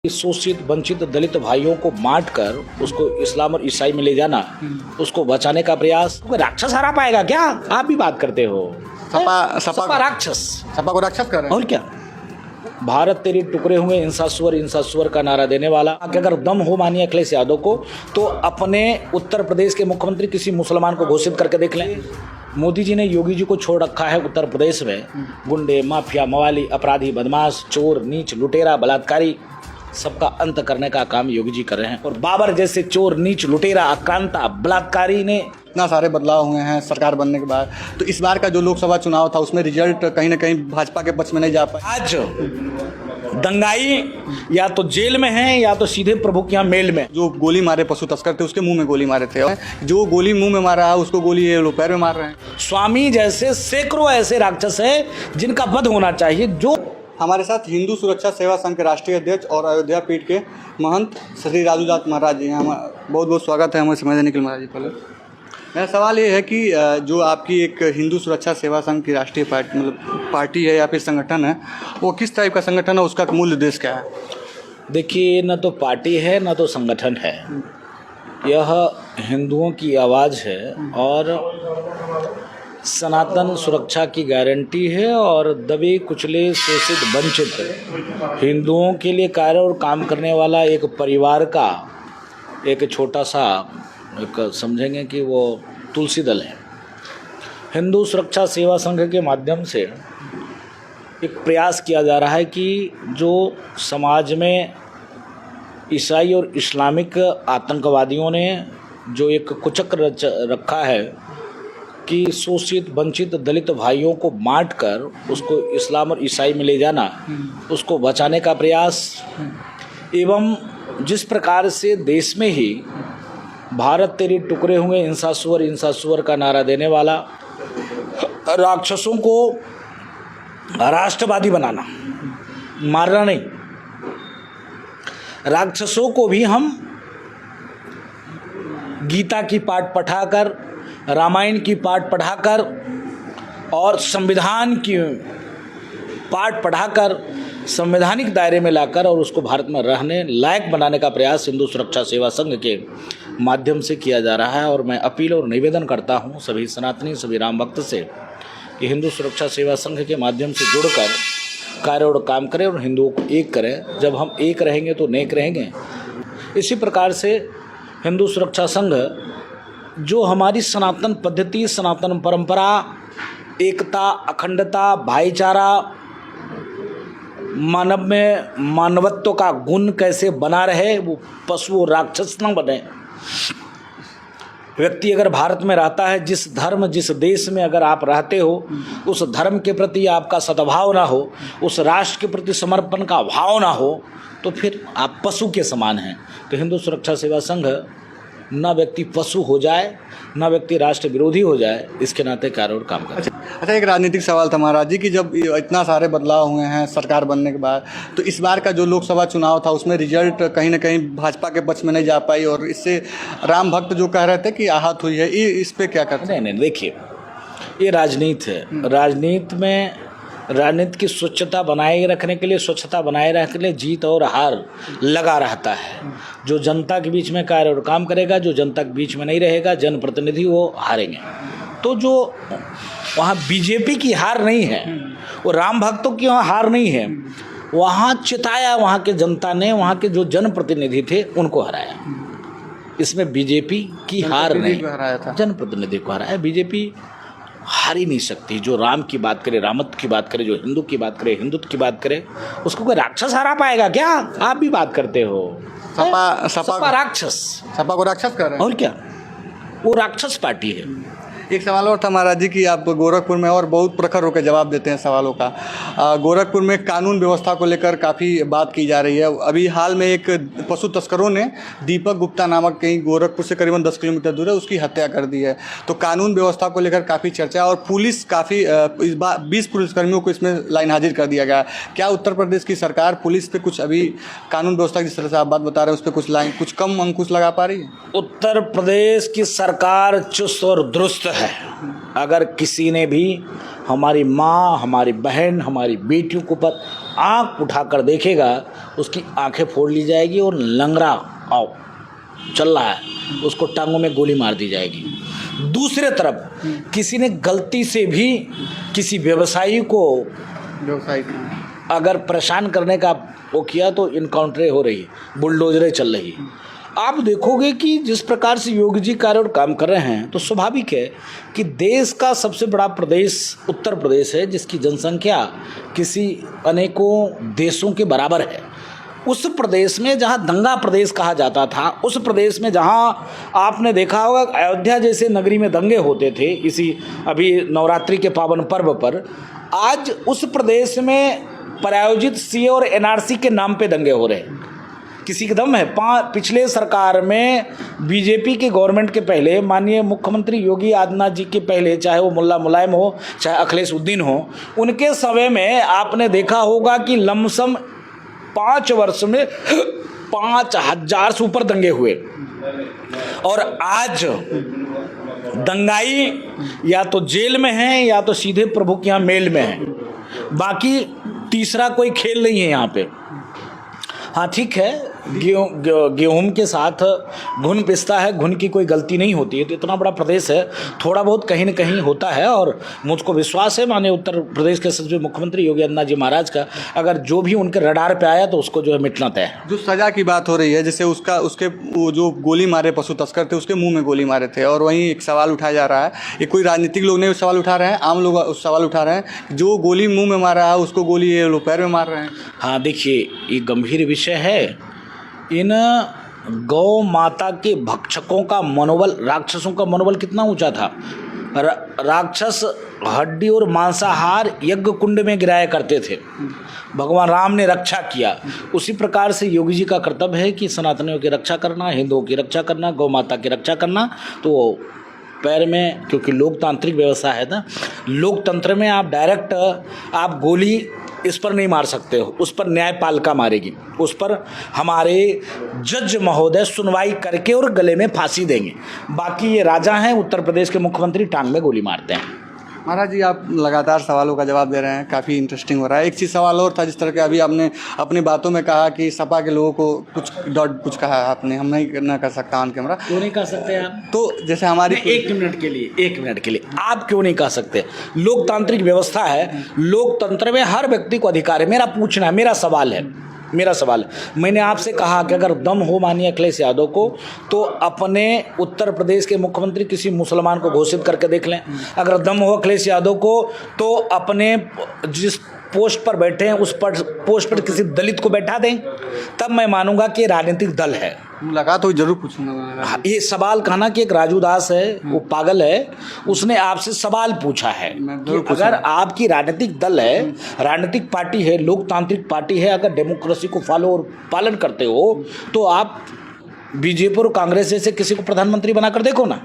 शोषित वंचित दलित भाइयों को बांट कर उसको इस्लाम और ईसाई में ले जाना, उसको बचाने का प्रयास। राक्षस हरा पाएगा क्या? आप भी बात करते हो। सपा राक्षस, सपा को राक्षस कर रहे हैं। और क्या? भारत तेरे टुकड़े हुए इंसा सुअर का नारा देने वाला कि अगर दम हो मानिए अखिलेश यादव को तो अपने उत्तर प्रदेश के मुख्यमंत्री किसी मुसलमान को घोषित करके देख लें। मोदी जी ने योगी जी को छोड़ रखा है उत्तर प्रदेश में। गुंडे, माफिया, मवाली, अपराधी, बदमाश, चोर, नीच, लुटेरा, बलात्कारी, सबका अंत करने का काम योगी जी कर रहे हैं। और बाबर जैसे चोर, नीच, लुटेरा, आक्रांता, बलात्कारी ने इतना सारे बदलाव हुए हैं सरकार बनने के बाद, तो इस बार का जो लोकसभा चुनाव था उसमें रिजल्ट कहीं ना कहीं भाजपा के पक्ष में नहीं जा पाया। आज दंगाई या तो जेल में हैं या तो सीधे प्रभु के यहाँ मेल में। जो गोली मारे पशु तस्कर थे उसके मुंह में गोली मारे थे, जो गोली मुंह में मारा है उसको गोली ये लोग पैर में मार रहे हैं। स्वामी जैसे सैकड़ों ऐसे राक्षस हैं जिनका वध होना चाहिए। जो हमारे साथ हिंदू सुरक्षा सेवा संघ के राष्ट्रीय अध्यक्ष और अयोध्या पीठ के महंत श्री राजूदास महाराज जी हैं। बहुत बहुत स्वागत है हमें समय देने के लिए महाराज जी। पहले मेरा सवाल ये है कि जो आपकी एक हिंदू सुरक्षा सेवा संघ की राष्ट्रीय पार्टी है या फिर संगठन है, वो किस टाइप का संगठन है, उसका मूल उद्देश्य क्या है? देखिए, न तो पार्टी है न तो संगठन है, यह हिंदुओं की आवाज़ है और सनातन सुरक्षा की गारंटी है और दबे कुचले शोषित वंचित हिंदुओं के लिए कार्य और काम करने वाला एक परिवार का एक छोटा सा एक समझेंगे कि वो तुलसी दल है। हिंदू सुरक्षा सेवा संघ के माध्यम से एक प्रयास किया जा रहा है कि जो समाज में ईसाई और इस्लामिक आतंकवादियों ने जो एक कुचक्र रखा है कि शोषित वंचित दलित भाइयों को बांट कर उसको इस्लाम और ईसाई में ले जाना, उसको बचाने का प्रयास। एवं जिस प्रकार से देश में ही भारत तेरे टुकड़े हुए इंसा सुअर का नारा देने वाला राक्षसों को राष्ट्रवादी बनाना, मारना नहीं, राक्षसों को भी हम गीता की पाठ पढ़ाकर, रामायण की पाठ पढ़ाकर और संविधान की पाठ पढ़ाकर संवैधानिक दायरे में लाकर और उसको भारत में रहने लायक बनाने का प्रयास हिंदू सुरक्षा सेवा संघ के माध्यम से किया जा रहा है। और मैं अपील और निवेदन करता हूं सभी सनातनी, सभी राम भक्त से कि हिंदू सुरक्षा सेवा संघ के माध्यम से जुड़कर कार्य और काम करें और हिंदुओं को एक करें। जब हम एक रहेंगे तो नेक रहेंगे। इसी प्रकार से हिंदू सुरक्षा संघ जो हमारी सनातन पद्धति, सनातन परंपरा, एकता, अखंडता, भाईचारा, मानव में मानवत्व का गुण कैसे बना रहे, वो पशु राक्षस न बने। व्यक्ति अगर भारत में रहता है, जिस धर्म जिस देश में अगर आप रहते हो, उस धर्म के प्रति आपका सद्भाव ना हो, उस राष्ट्र के प्रति समर्पण का भाव ना हो, तो फिर आप पशु के समान हैं। तो हिंदू सुरक्षा सेवा संघ न व्यक्ति पशु हो जाए, न व्यक्ति राष्ट्र विरोधी हो जाए, इसके नाते कार्य और काम करें। अच्छा, एक राजनीतिक सवाल था महाराज जी कि जब इतना सारे बदलाव हुए हैं सरकार बनने के बाद, तो इस बार का जो लोकसभा चुनाव था उसमें रिजल्ट कहीं ना कहीं भाजपा के पक्ष में नहीं जा पाई और इससे राम भक्त जो कह रहे थे कि आहत हुई है, ये इस पर क्या करते हैं? नहीं, देखिए, ये राजनीति है। राजनीति में राजनीति की स्वच्छता बनाए रखने के लिए, स्वच्छता बनाए रखने के लिए जीत और हार लगा रहता है। जो जनता के बीच में कार्य और काम करेगा, जो जनता के बीच में नहीं रहेगा, जनप्रतिनिधि, वो हारेंगे। तो जो वहाँ बीजेपी की हार नहीं है, वो राम भक्तों की वहाँ हार नहीं है, वहाँ चिताया वहाँ के जनता ने, वहाँ के जो जनप्रतिनिधि थे उनको हराया। इसमें बीजेपी की हार नहीं, जनप्रतिनिधि को हराया। बीजेपी हार ही नहीं सकती। जो राम की बात करे, रामत्व की बात करे, जो हिंदू की बात करे, हिंदुत्व की बात करे, उसको कोई राक्षस हरा पाएगा क्या? आप भी बात करते हो। सपा राक्षस, सपा को राक्षस कर रहे हैं। और क्या? वो राक्षस पार्टी है। एक सवाल और था महाराज जी कि आप गोरखपुर में और बहुत प्रखर होकर जवाब देते हैं सवालों का। गोरखपुर में कानून व्यवस्था को लेकर काफ़ी बात की जा रही है। अभी हाल में एक पशु तस्करों ने दीपक गुप्ता नामक कहीं गोरखपुर से करीबन 10 किलोमीटर दूर है, उसकी हत्या कर दी है। तो कानून व्यवस्था को लेकर काफ़ी चर्चा और पुलिस काफ़ी 20 पुलिसकर्मियों को इसमें लाइन हाजिर कर दिया गया। क्या उत्तर प्रदेश की सरकार पुलिस पे कुछ अभी कानून व्यवस्था जिस तरह से आप बात बता रहे हैं उस पर कुछ कम अंकुश लगा पा रही है? उत्तर प्रदेश की सरकार चुस्त और दुरुस्त है। अगर किसी ने भी हमारी माँ, हमारी बहन, हमारी बेटियों के ऊपर आँख उठाकर देखेगा उसकी आंखें फोड़ ली जाएगी और लंगड़ा आओ चल रहा है उसको टांगों में गोली मार दी जाएगी। दूसरे तरफ किसी ने गलती से भी किसी व्यवसायी को अगर परेशान करने का वो किया तो इनकाउंटरें हो रही, बुलडोजरें चल रही। आप देखोगे कि जिस प्रकार से योगी जी कार्य और काम कर रहे हैं तो स्वाभाविक है कि देश का सबसे बड़ा प्रदेश उत्तर प्रदेश है, जिसकी जनसंख्या किसी अनेकों देशों के बराबर है। उस प्रदेश में जहाँ दंगा प्रदेश कहा जाता था, उस प्रदेश में जहाँ आपने देखा होगा अयोध्या जैसे नगरी में दंगे होते थे इसी अभी नवरात्रि के पावन पर्व पर, आज उस प्रदेश में प्रायोजित सीए और एनआरसी के नाम पे दंगे हो रहे हैं। किसी का दम है? पिछले सरकार में बीजेपी के गवर्नमेंट के पहले माननीय मुख्यमंत्री योगी आदित्यनाथ जी के पहले, चाहे वो मुल्ला मुलायम हो चाहे अखिलेश उद्दीन हो, उनके समय में आपने देखा होगा कि लमसम 5 वर्ष में 5000 से ऊपर दंगे हुए। और आज दंगाई या तो जेल में हैं या तो सीधे प्रभु के यहाँ मेल में हैं, बाकी तीसरा कोई खेल नहीं है यहाँ पे। हाँ ठीक है, गेहूं के साथ घुन पिसता है, घुन की कोई गलती नहीं होती है। तो इतना बड़ा प्रदेश है, थोड़ा बहुत कहीं न कहीं होता है। और मुझको विश्वास है माननीय उत्तर प्रदेश के सचिव मुख्यमंत्री योगी आदित्यनाथ जी महाराज का, अगर जो भी उनके रडार पे आया तो उसको जो है मिटना तय है। जो सजा की बात हो रही है, जैसे उसके वो जो गोली मारे पशु तस्कर थे उसके मुंह में गोली मारे थे, और वहीं एक सवाल उठाया जा रहा है, ये कोई राजनीतिक लोग नहीं सवाल उठा रहे हैं, आम लोग उस सवाल उठा रहे हैं, जो गोली मुँह में मार रहा है उसको गोली ये लोग पैर में मार रहे हैं। हाँ देखिए, ये गंभीर विषय है। इन गौ माता के भक्षकों का मनोबल, राक्षसों का मनोबल कितना ऊंचा था। राक्षस हड्डी और मांसाहार यज्ञ कुंड में गिराया करते थे, भगवान राम ने रक्षा किया। उसी प्रकार से योगी जी का कर्तव्य है कि सनातनियों की रक्षा करना, हिंदुओं की रक्षा करना, गौ माता की रक्षा करना। तो पैर में, क्योंकि लोकतांत्रिक व्यवस्था है ना, लोकतंत्र में आप डायरेक्ट आप गोली इस पर नहीं मार सकते हो, उस पर न्यायपालिका मारेगी, उस पर हमारे जज महोदय सुनवाई करके और गले में फांसी देंगे। बाकी ये राजा हैं, उत्तर प्रदेश के मुख्यमंत्री टांग में गोली मारते हैं। महाराज जी, आप लगातार सवालों का जवाब दे रहे हैं, काफ़ी इंटरेस्टिंग हो रहा है। एक चीज़ सवाल और था, जिस तरह के अभी आपने अपनी बातों में कहा कि सपा के लोगों को कुछ कहा आपने, हम नहीं कर सकता ऑन कैमरा। क्यों नहीं कर सकते आप? तो जैसे हमारी एक मिनट के लिए आप क्यों नहीं कह सकते? लोकतांत्रिक व्यवस्था है, लोकतंत्र में हर व्यक्ति को अधिकार है। मेरा पूछना है, मेरा सवाल मैंने आपसे कहा कि अगर दम हो माननीय अखिलेश यादव को तो अपने उत्तर प्रदेश के मुख्यमंत्री किसी मुसलमान को घोषित करके देख लें। अगर दम हो अखिलेश यादव को तो अपने जिस पोस्ट पर बैठे हैं उस पोस्ट पर किसी दलित को बैठा दें, तब मैं मानूंगा कि राजनीतिक दल है। लगा तो जरूर पूछूंगा। ये सवाल कहना कि एक राजू दास है, वो पागल है, उसने आपसे सवाल पूछा है कि अगर आपकी राजनीतिक दल है, राजनीतिक पार्टी है, लोकतांत्रिक पार्टी है, अगर डेमोक्रेसी को फॉलो और पालन करते हो तो आप बीजेपी और कांग्रेस जैसे किसी को प्रधानमंत्री बनाकर देखो ना,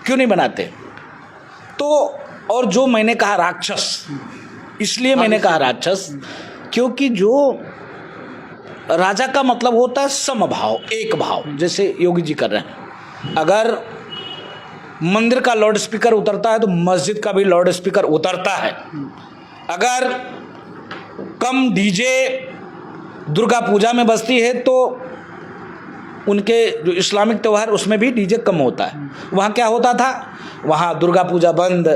क्यों नहीं बनाते? तो और जो मैंने कहा राक्षस, इसलिए मैंने कहा राक्षस क्योंकि जो राजा का मतलब होता है समभाव, एक भाव, जैसे योगी जी कर रहे हैं। अगर मंदिर का लाउड स्पीकर उतरता है तो मस्जिद का भी लाउड स्पीकर उतरता है। अगर कम डीजे दुर्गा पूजा में बजती है तो उनके जो इस्लामिक त्यौहार उसमें भी डीजे कम होता है। वहाँ क्या होता था? वहाँ दुर्गा पूजा बंद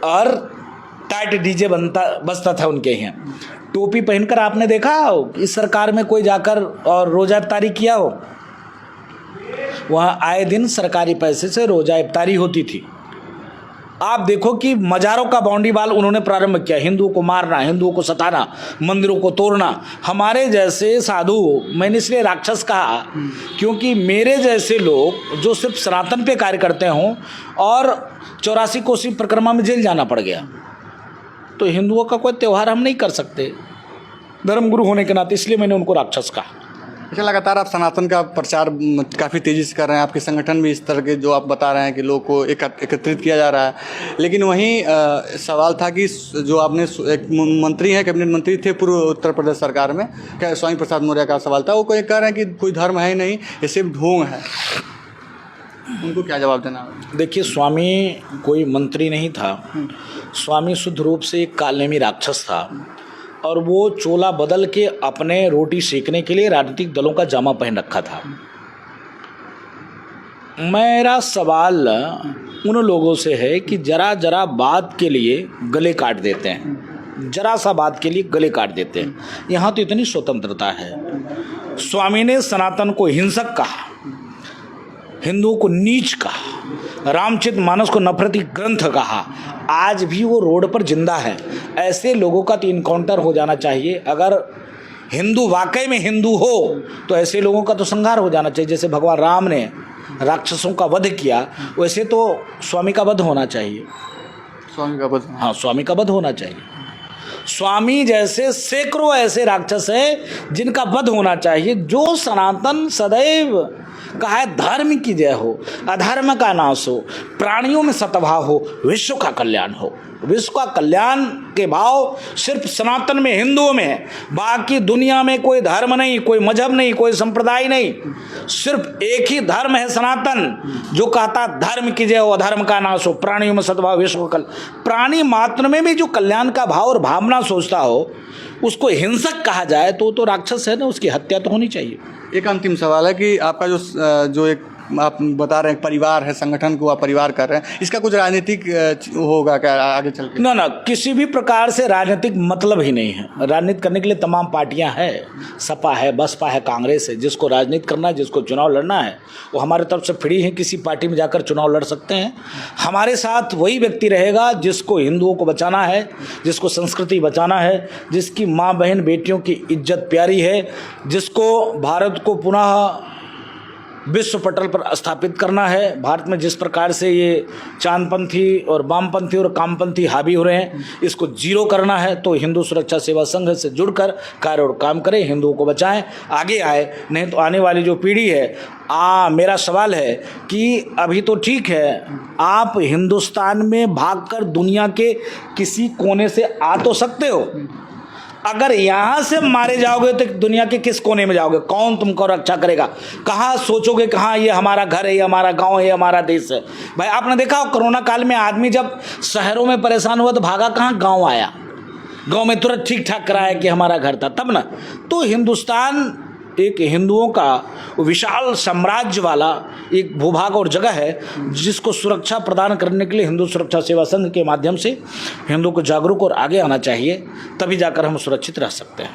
और टाइट डीजे बजता था उनके यहाँ। टोपी पहनकर आपने देखा हो इस सरकार में कोई जाकर और रोज़ा इफ्तारी किया हो? वहाँ आए दिन सरकारी पैसे से रोज़ा इफ्तारी होती थी। आप देखो कि मज़ारों का बाउंड्रीवाल उन्होंने प्रारंभ किया, हिंदुओं को मारना, हिंदुओं को सताना, मंदिरों को तोड़ना। हमारे जैसे साधु, मैंने इसलिए राक्षस कहा क्योंकि मेरे जैसे लोग जो सिर्फ सनातन पे कार्य करते हों और 84 कोसी परिक्रमा में जेल जाना पड़ गया, तो हिंदुओं का कोई त्यौहार हम नहीं कर सकते धर्मगुरु होने के नाते, इसलिए मैंने उनको राक्षस कहा। अच्छा, लगातार आप सनातन का प्रचार काफ़ी तेज़ी से कर रहे हैं, आपके संगठन भी इस तरह के जो आप बता रहे हैं कि लोग को एकत्रित किया जा रहा है, लेकिन वहीं सवाल था कि जो आपने एक मंत्री हैं, कैबिनेट मंत्री थे पूर्व उत्तर प्रदेश सरकार में, क्या स्वामी प्रसाद मौर्य का सवाल था, वो कोई कह रहे हैं कि कोई धर्म है ही नहीं, ये सिर्फ ढोंग है। उनको क्या जवाब देना? देखिए, स्वामी कोई मंत्री नहीं था। स्वामी शुद्ध रूप से एक कालनेमी राक्षस था और वो चोला बदल के अपने रोटी सेकने के लिए राजनीतिक दलों का जामा पहन रखा था। मेरा सवाल उन लोगों से है कि जरा जरा बात के लिए गले काट देते हैं, जरा सा बात के लिए गले काट देते हैं। यहाँ तो इतनी स्वतंत्रता है। स्वामी ने सनातन को हिंसक कहा, हिंदुओं को नीच कहा, रामचरितमानस को नफरती ग्रंथ कहा। आज भी वो रोड पर जिंदा है। ऐसे लोगों का तो इनकाउंटर हो जाना चाहिए। अगर हिंदू वाकई में हिंदू हो तो ऐसे लोगों का तो संहार हो जाना चाहिए। जैसे भगवान राम ने राक्षसों का वध किया, वैसे तो स्वामी का वध होना चाहिए। स्वामी का वध? हाँ, स्वामी का वध होना चाहिए। स्वामी जैसे सैकड़ों ऐसे राक्षस हैं जिनका वध होना चाहिए। जो सनातन सदैव कहा है धर्म की जय हो, अधर्म का नाश हो, प्राणियों में सद्भाव हो, विश्व का कल्याण हो। विश्व का कल्याण के भाव सिर्फ सनातन में, हिंदुओं में है। बाकी दुनिया में कोई धर्म नहीं, कोई मजहब नहीं, कोई संप्रदाय नहीं। सिर्फ एक ही धर्म है सनातन, जो कहता धर्म की जय हो, अधर्म का नाश हो, प्राणियों में सद्भाव, विश्व का प्राणी मात्र में भी जो कल्याण का भाव और भावना सोचता हो, उसको हिंसक कहा जाए तो राक्षस है ना, उसकी हत्या तो होनी चाहिए। एक अंतिम सवाल है कि आपका जो एक आप बता रहे हैं परिवार है, संगठन को आप परिवार कर रहे हैं, इसका कुछ राजनीतिक होगा क्या आगे चल के? ना, किसी भी प्रकार से राजनीतिक मतलब ही नहीं है। राजनीति करने के लिए तमाम पार्टियां हैं, सपा है, बसपा है, कांग्रेस है। जिसको राजनीति करना है, जिसको चुनाव लड़ना है, वो हमारे तरफ से फ्री है, किसी पार्टी में जाकर चुनाव लड़ सकते हैं। हमारे साथ वही व्यक्ति रहेगा जिसको हिंदुओं को बचाना है, जिसको संस्कृति बचाना है, जिसकी माँ बहन बेटियों की इज्जत प्यारी है, जिसको भारत को पुनः विश्व पटल पर स्थापित करना है। भारत में जिस प्रकार से ये चांदपंथी और वामपंथी और कामपंथी हावी हो रहे हैं, इसको जीरो करना है। तो हिंदू सुरक्षा सेवा संघ से जुड़कर कार्य और काम करें, हिंदुओं को बचाएं, आगे आए। नहीं तो आने वाली जो पीढ़ी है, मेरा सवाल है कि अभी तो ठीक है, आप हिंदुस्तान में भागकर दुनिया के किसी कोने से आ तो सकते हो। अगर यहाँ से मारे जाओगे तो दुनिया के किस कोने में जाओगे? कौन तुमको रक्षा करेगा? कहाँ सोचोगे कहाँ ये हमारा घर है, ये हमारा गांव है, ये हमारा देश है? भाई आपने देखा हो कोरोना काल में आदमी जब शहरों में परेशान हुआ तो भागा कहाँ? गांव आया। गांव में तुरंत ठीक ठाक कराया कि हमारा घर था, तब ना। तो हिंदुस्तान एक हिंदुओं का विशाल साम्राज्य वाला एक भूभाग और जगह है, जिसको सुरक्षा प्रदान करने के लिए हिंदू सुरक्षा सेवा संघ के माध्यम से हिंदुओं को जागरूक और आगे आना चाहिए, तभी जाकर हम सुरक्षित रह सकते हैं।